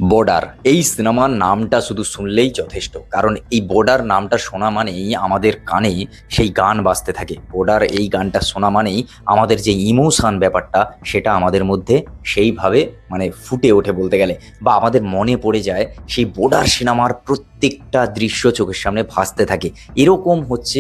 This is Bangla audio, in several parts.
বর্ডার এই সিনেমার নামটা শুধু শুনলেই যথেষ্ট, কারণ এই বর্ডার নামটা শোনা মানেই আমাদের কানে সেই গান বাজতে থাকে। বর্ডার এই গানটা শোনা মানেই আমাদের যে ইমোশন ব্যাপারটা সেটা আমাদের মধ্যে সেইভাবে ফুটে ওঠে বলতে গেলে, বা আমাদের মনে পড়ে যায় সেই বর্ডার সিনেমার প্রত্যেকটা দৃশ্য চোখের সামনে ভাসতে থাকে। এরকম হচ্ছে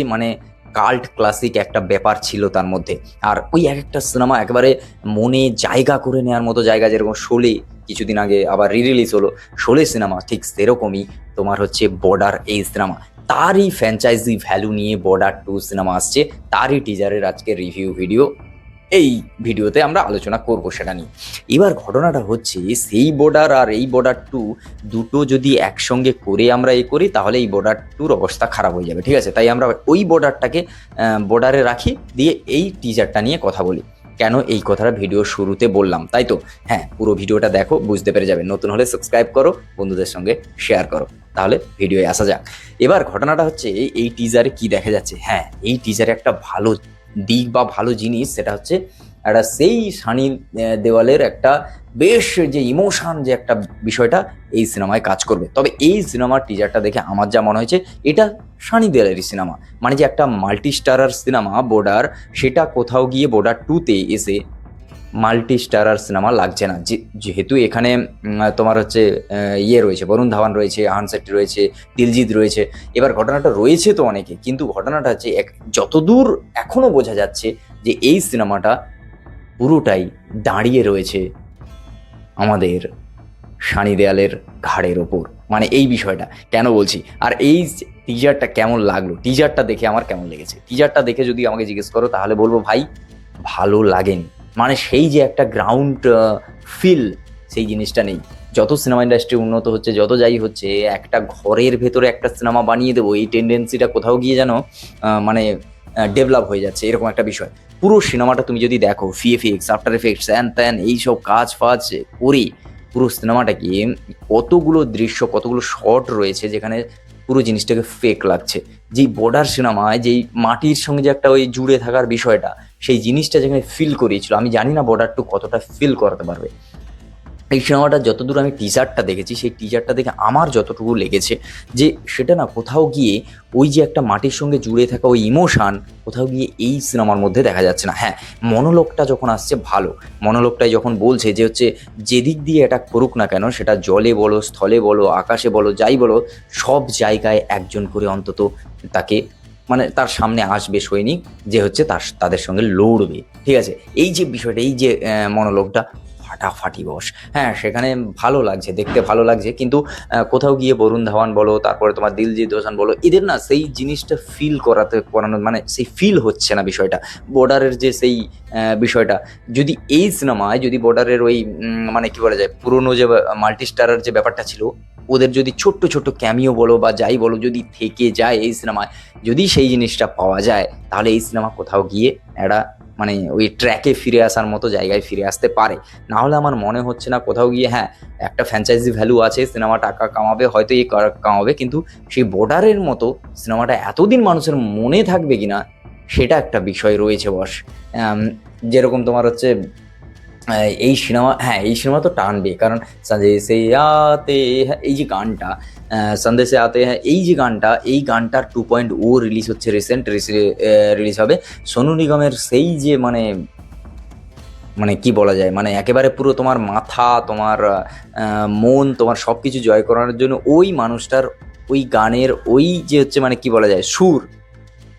কাল্ট ক্লাসিক একটা ব্যাপার ছিল তার মধ্যে। আর ওই এক একটা সিনেমা একেবারে মনে জায়গা করে নেওয়ার মতো জায়গা, যেরকম শোলে কিছুদিন আগে আবার রিলিজ হলো, শোলে সিনেমা, ঠিক সেরকমই তোমার হচ্ছে বর্ডার এই সিনেমা। তারই ফ্র্যাঞ্চাইজি ভ্যালু নিয়ে বর্ডার 2 সিনেমা আসছে, তারই টিজারের আজকে রিভিউ ভিডিও এই ভিডিওতে আমরা আলোচনা করব সেটা নিয়ে। এবার ঘটনাটা হচ্ছে, সেই বর্ডার আর এই বর্ডার 2 দুটো যদি একসঙ্গে করে আমরা করি, তাহলে এই বর্ডার 2-র অবস্থা খারাপ হয়ে যাবে। ঠিক আছে, তাই আমরা ওই বর্ডারটাকে বর্ডারে রাখি, দিয়ে এই টিজারটা নিয়ে কথা বলি। কেন এই কথাটা ভিডিও শুরুতে বললাম, তাই তো? হ্যাঁ, পুরো ভিডিওটা দেখো, বুঝতে পেরে যাবে। নতুন হলে সাবস্ক্রাইব করো, বন্ধুদের সঙ্গে শেয়ার করো। তাহলে ভিডিওয়ে আসা যাক। এবার ঘটনাটা হচ্ছে, এই টিজারে কি দেখা যাচ্ছে? হ্যাঁ, এই টিজারে একটা ভালো দিক বা ভালো জিনিস, সেটা হচ্ছে একটা সেই সানি দেওয়ালের একটা বেশ যে ইমোশন, যে একটা বিষয়টা এই সিনেমায় কাজ করবে। তবে এই সিনেমার টিজারটা দেখে আমার যা মনে হয়েছে, এটা সানি দেওয়ালেরই সিনেমা, যে একটা মাল্টি স্টারার সিনেমা বর্ডার, সেটা কোথাও গিয়ে বর্ডার 2-তে এসে মাল্টি স্টারার সিনেমা লাগছে না। যেহেতু এখানে তোমার হচ্ছে রয়েছে, বরুণ ধাওয়ান রয়েছে, আহান শেট্টি রয়েছে, দিলজিৎ রয়েছে। এবার ঘটনাটা রয়েছে তো অনেকে, কিন্তু ঘটনাটা হচ্ছে যতদূর এখনো বোঝা যাচ্ছে যে এই সিনেমাটা পুরোটাই দাঁড়িয়ে রয়েছে আমাদের সানি দেয়ালের ঘাড়ের ওপর। এই বিষয়টা কেন বলছি, আর এই টিজারটা কেমন লাগলো, টিজারটা দেখে আমার কেমন লেগেছে? টিজারটা দেখে যদি আমাকে জিজ্ঞেস করো, তাহলে বলবো ভাই ভালো লাগেনি। সেই যে একটা গ্রাউন্ড ফিল, সেই জিনিসটা নেই। যত সিনেমা ইন্ডাস্ট্রি উন্নত হচ্ছে, যত যাই হচ্ছে, একটা ঘরের ভেতরে একটা সিনেমা বানিয়ে দেবো, এই টেন্ডেন্সিটা কোথাও গিয়ে যেন ডেভেলপ হয়ে যাচ্ছে, এরকম একটা বিষয়। পুরো সিনেমাটা তুমি যদি দেখো, ভিএফএক্স, আফটার এফেক্টস, হ্যান ত্যান এইসব কাজ ফাজ করে পুরো সিনেমাটাকে, কতগুলো দৃশ্য, কতগুলো শট রয়েছে যেখানে পুরো জিনিসটাকে ফেক লাগছে। যেই বর্ডার সিনেমায় যেই মাটির সঙ্গে যে একটা ওই জুড়ে থাকার বিষয়টা, সেই জিনিসটা যেখানে ফিল করিয়েছিল, আমি জানি না বর্ডার 2 কতটা ফিল করাতে পারবে। এই সিনেমাটা যতদূর আমি টিজারটা দেখেছি, সেই টিজারটা দেখে আমার যতটুকু লেগেছে, যে সেটা না কোথাও গিয়ে ওই যে একটা মাটির সঙ্গে জুড়ে থাকা ওই ইমোশান কোথাও গিয়ে এই সিনেমার মধ্যে দেখা যাচ্ছে না। হ্যাঁ, মনোলোগটা যখন আসছে ভালো, মনোলোগটাই যখন বলছে যে হচ্ছে যেদিক দিয়ে অ্যাটাক করুক না কেন, সেটা জলে বলো, স্থলে বলো, আকাশে বলো, যাই বলো, সব জায়গায় একজন করে অন্তত তাকে তার সামনে আসবে সৈনিক, যে হচ্ছে তাদের সঙ্গে লড়বে। ঠিক আছে, এই যে বিষয়টা, এই যে মনোলোগটা ফাটাফাটি বস। হ্যাঁ, সেখানে ভালো লাগছে, দেখতে ভালো লাগছে, কিন্তু কোথাও গিয়ে বরুণ ধাওয়ান বলো, তারপরে তোমার দিলজিৎ দোসান বলো, এদের না সেই জিনিসটা ফিল করানো, সেই ফিল হচ্ছে না বিষয়টা। বর্ডারের যে সেই বিষয়টা, যদি এই সিনেমায় যদি বর্ডারের ওই কি বলা যায়, পুরোনো যে মাল্টি স্টারার যে ব্যাপারটা ছিল, ওদের যদি ছোট্ট ছোট্ট ক্যামিও বলো বা যাই বলো, যদি থেকে যায় এই সিনেমায়, যদি সেই জিনিসটা পাওয়া যায়, তাহলে এই সিনেমা কোথাও গিয়ে একটা ওই ট্র্যাকে ফিরে আসার মতো জায়গায় ফিরে আসতে পারে। না হলে আমার মনে হচ্ছে না কোথাও গিয়ে, হ্যাঁ একটা ফ্র্যাঞ্চাইজি ভ্যালু আছে, সিনেমা টাকা কামাবে, হয়তো কামাবে, কিন্তু সেই বর্ডারের মতো সিনেমাটা এতদিন মানুষের মনে থাকবে কিনা, সেটা একটা বিষয় রয়েছে বস। যেরকম তোমার হচ্ছে এই সিনেমা, হ্যাঁ এই সিনেমা তো টানবে, কারণ সন্দেশে আতে হ্যাঁ, এই যে গানটা, সন্দেশে আতে হ্যাঁ, এই যে গানটা, এই গানটার 2.0 রিলিজ হচ্ছে, রিসেন্ট রিলিজ হবে। সোনু নিগমের সেই যে কি বলা যায়, একেবারে পুরো তোমার মাথা, তোমার মন, তোমার সব কিছু জয় করানোর জন্য ওই মানুষটার ওই গানের ওই যে হচ্ছে কি বলা যায়, সুর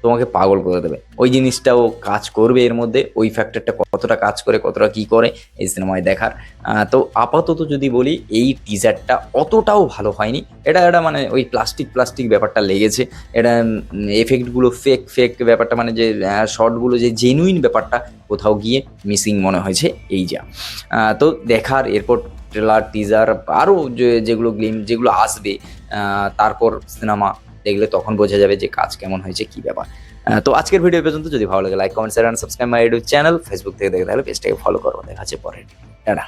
তোমাকে পাগল করে দেবে। ওই জিনিসটাও কাজ করবে এর মধ্যে, ওই ফ্যাক্টরটা কতটা কাজ করে, কতটা কি করে এই সিনেমায় দেখার। তো আপাতত যদি বলি, এই টিজারটা অতটাও ভালো হয়নি। এটা ওই প্লাস্টিক ব্যাপারটা লেগেছে। এটা এফেক্টগুলো ফেক ব্যাপারটা, যে শর্টগুলো যে জেনুইন ব্যাপারটা কোথাও গিয়ে মিসিং মনে হয়েছে, এই যা। তো দেখার এরপর ট্রেলার, টিজার, আরও যেগুলো যেগুলো আসবে, তারপর সিনেমা দেখলে তখন বোঝা যাবে যে কাজ কেমন হয়েছে, কি ব্যাপার। তো আজকের ভিডিও পর্যন্ত। যদি ভালো লাগে like, comment, share and subscribe my YouTube channel. Facebook থেকে দেখে তাহলে পেজটাকে ফলো করো। দেখা হচ্ছে পরের ভিডিও। টাটা।